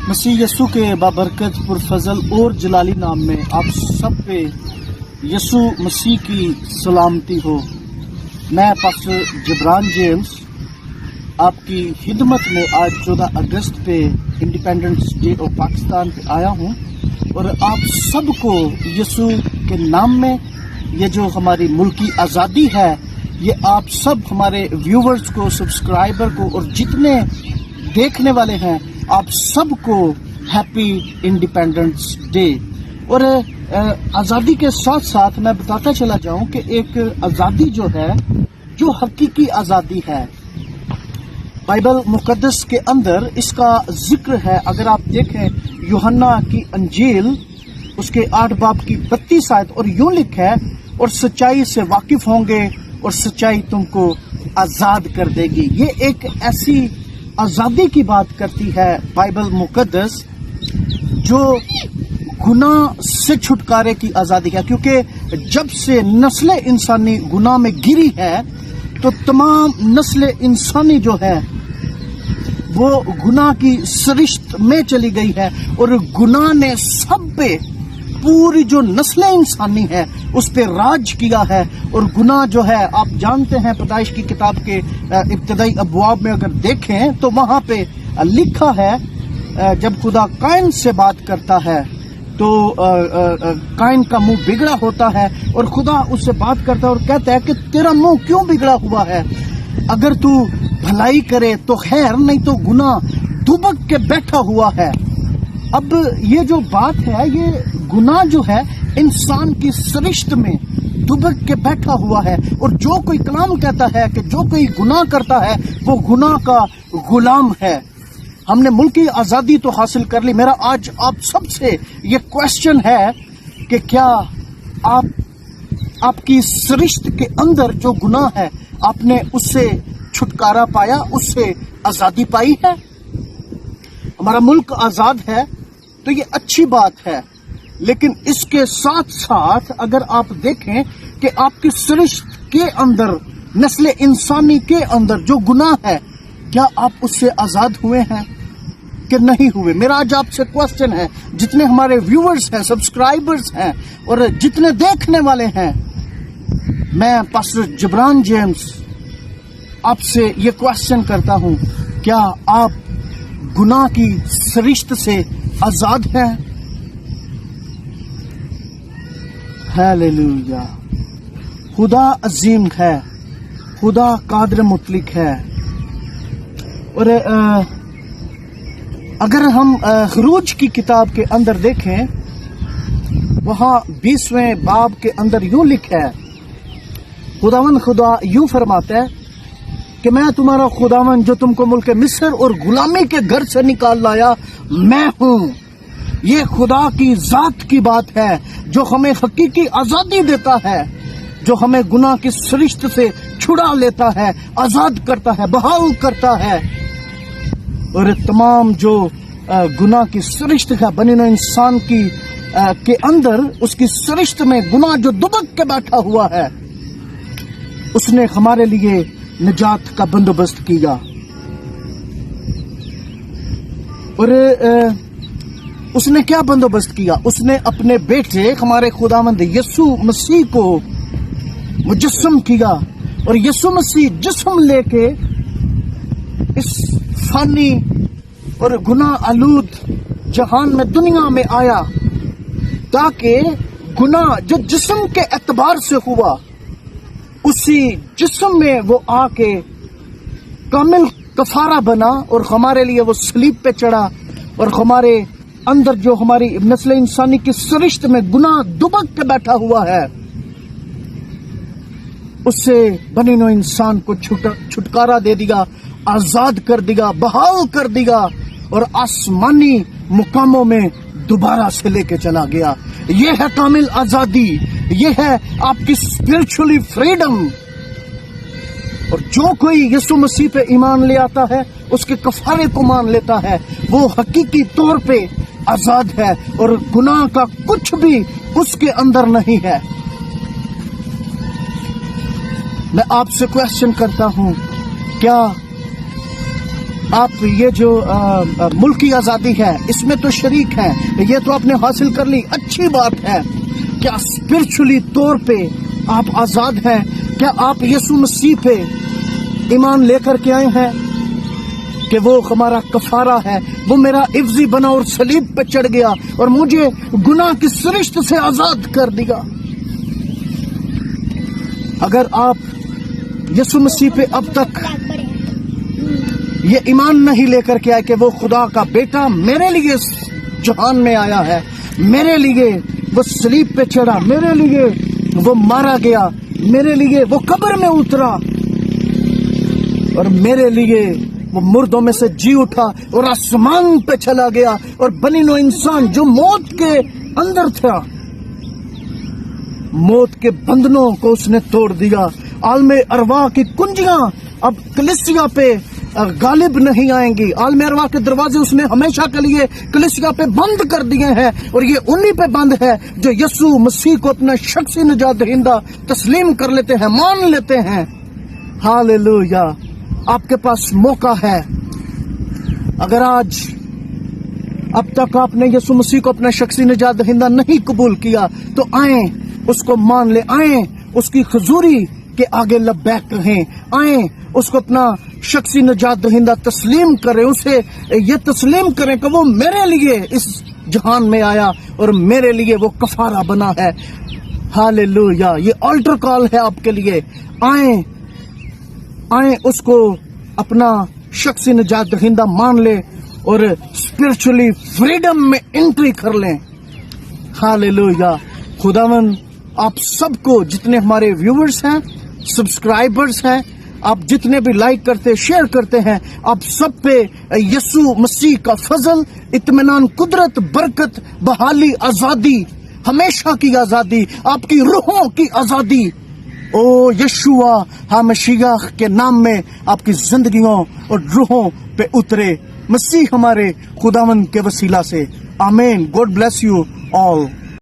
मसीह यसु के बाबरकत पुरफजल और जलाली नाम में आप सब पे यसु मसीह की सलामती हो। मैं पास्टर जबरान जेम्स आपकी खिदमत में आज 14 अगस्त पे इंडिपेंडेंस डे ऑफ पाकिस्तान पे आया हूँ और आप सबको यसु के नाम में ये जो हमारी मुल्की आज़ादी है ये आप सब हमारे व्यूवर्स को, सब्सक्राइबर को और जितने देखने वाले हैं आप सबको हैप्पी इंडिपेंडेंस डे। और आज़ादी के साथ साथ मैं बताता चला जाऊं कि एक आज़ादी जो है जो हकीकी आज़ादी है, बाइबल मुकद्दस के अंदर इसका जिक्र है। अगर आप देखें यूहन्ना की अंजील उसके 8 बाब की 32 आयत, और यूं लिखा है, और सच्चाई से वाकिफ होंगे और सच्चाई तुमको आज़ाद कर देगी। ये एक ऐसी आज़ादी की बात करती है बाइबल मुकद्दस जो गुनाह से छुटकारे की आज़ादी है, क्योंकि जब से नस्ल इंसानी गुनाह में गिरी है तो तमाम नस्ल इंसानी जो है वो गुनाह की सरिश्त में चली गई है और गुनाह ने सब पे, पूरी जो नस्ल इंसानी है उस पे राज किया है। और गुनाह जो है आप जानते हैं, पैदाइश की किताब के इब्तदाई अबवाब में अगर देखें तो वहां पे लिखा है जब खुदा काइन से बात करता है तो काइन का मुंह बिगड़ा होता है और खुदा उससे बात करता है और कहता है कि तेरा मुंह क्यों बिगड़ा हुआ है, अगर तू भलाई करे तो खैर, नहीं तो गुनाह दुबक के बैठा हुआ है। अब ये जो बात है, ये गुनाह जो है इंसान की सरिश्त में दुबक के बैठा हुआ है और जो कोई कलाम कहता है कि जो कोई गुनाह करता है वो गुनाह का गुलाम है। हमने मुल्क की आज़ादी तो हासिल कर ली। मेरा आज आप सबसे ये क्वेश्चन है कि क्या आपकी सरिश्त के अंदर जो गुनाह है आपने उससे छुटकारा पाया, उससे आज़ादी पाई है? हमारा मुल्क आज़ाद है तो ये अच्छी बात है, लेकिन इसके साथ साथ अगर आप देखें कि आपकी सरिश्त के अंदर, नस्ल इंसानी के अंदर जो गुनाह है, क्या आप उससे आज़ाद हुए हैं कि नहीं हुए? मेरा आज आपसे क्वेश्चन है, जितने हमारे व्यूअर्स हैं, सब्सक्राइबर्स हैं और जितने देखने वाले हैं, मैं पास्टर जबरान जेम्स आपसे ये क्वेश्चन करता हूं, क्या आप गुनाह की सरिश्त से आज़ाद हैं? हालेलुया। खुदा अजीम है, खुदा कादर मुतलिक है। और अगर हम खरूज की किताब के अंदर देखें, वहां 20वें बाब के अंदर यूं लिखा है, खुदावन खुदा यूं फरमाता है कि मैं तुम्हारा खुदावन जो तुमको मुल्क मिस्र और गुलामी के घर से निकाल लाया, मैं हूं। ये खुदा की जात की बात है जो हमें हकीकी आज़ादी देता है, जो हमें गुनाह की सरिश्त से छुड़ा लेता है, आज़ाद करता है, बहाल करता है। और तमाम जो गुनाह की सरिश्त है बनी नौ इंसान की के अंदर, उसकी सरिश्त में गुनाह जो दुबक के बैठा हुआ है, उसने हमारे लिए निजात का बंदोबस्त किया। और उसने क्या बंदोबस्त किया? उसने अपने बेटे हमारे खुदावंद यसु मसीह को मुजस्सम किया और यसु मसीह जिस्म लेके इस फानी और गुनाह आलूद जहान में, दुनिया में आया, ताकि गुनाह जो जिस्म के एतबार से हुआ उसी जिस्म में वो आके कामिल कफारा बना और हमारे लिए वो सलीब पे चढ़ा और हमारे अंदर जो हमारी नस्ल इंसानी की सरिश्त में गुनाह दुबक के बैठा हुआ है, उससे बनी नो इंसान को छुटकारा दे दिया, आजाद कर दिया, बहाल कर दिया और आसमानी मुकामों में दोबारा से लेके चला गया। ये है कामिल आजादी, ये है आपकी स्पिरिचुअली फ्रीडम। और जो कोई यीशु मसीह पे ईमान ले आता है, उसके कफारे को मान लेता है, वो हकीकी तौर पे आजाद है और गुनाह का कुछ भी उसके अंदर नहीं है। मैं आपसे क्वेश्चन करता हूं, क्या آپ یہ جو ملک کی آزادی ہے اس میں تو شریک ہیں, یہ تو آپ نے حاصل کر لی, اچھی بات ہے. کیا اسپرچولی طور پہ آپ آزاد ہیں؟ کیا آپ یسوع مسیح پہ ایمان لے کر کے آئے ہیں کہ وہ ہمارا کفارہ ہے, وہ میرا عوضی بنا اور صلیب پہ چڑھ گیا اور مجھے گناہ کی سرشت سے آزاد کر دیا؟ اگر آپ یسوع مسیح پہ اب تک یہ ایمان نہیں لے کر کے آئے کہ وہ خدا کا بیٹا میرے لیے اس جہان میں آیا ہے, میرے لیے وہ صلیب پہ چڑھا, میرے لیے وہ مارا گیا, میرے لیے وہ قبر میں اترا اور میرے لیے وہ مردوں میں سے جی اٹھا اور آسمان پہ چلا گیا اور بنی نوع انسان جو موت کے اندر تھا, موت کے بندنوں کو اس نے توڑ دیا. عالم ارواح کی کنجیاں اب کلیسیا پہ غالب نہیں آئیں گی. عالم ارواح کے دروازے اس نے ہمیشہ کے لیے کلیسیا پہ بند کر دیے ہیں اور یہ انہی پہ بند ہے جو یسوع مسیح کو اپنا شخصی نجات دہندہ تسلیم کر لیتے ہیں, مان لیتے ہیں. ہاللویا. آپ کے پاس موقع ہے. اگر آج اب تک آپ نے یسوع مسیح کو اپنا شخصی نجات دہندہ نہیں قبول کیا تو آئیں اس کو مان لیں, آئیں اس کی حضوری کے آگے لبیک کہیں, آئیں اس کو اپنا شخصی نجات دہندہ تسلیم کریں, اسے یہ تسلیم کریں کہ وہ میرے لیے اس جہان میں آیا اور میرے لیے وہ کفارہ بنا ہے. ہاللویا. یہ آلٹر کال ہے آپ کے لیے. آئیں اس کو اپنا شخصی نجات دہندہ مان لیں اور اسپرچولی فریڈم میں انٹری کر لیں. ہاللویا. خداوند آپ سب کو, جتنے ہمارے ویورز ہیں, سبسکرائبرز ہیں, آپ جتنے بھی لائک کرتے شیئر کرتے ہیں, آپ سب پہ یسوع مسیح کا فضل, اطمینان, قدرت, برکت, بحالی, آزادی, ہمیشہ کی آزادی, آپ کی روحوں کی آزادی او یشوع ہمشیح کے نام میں آپ کی زندگیوں اور روحوں پہ اترے, مسیح ہمارے خداوند کے وسیلہ سے. آمین. God bless you all.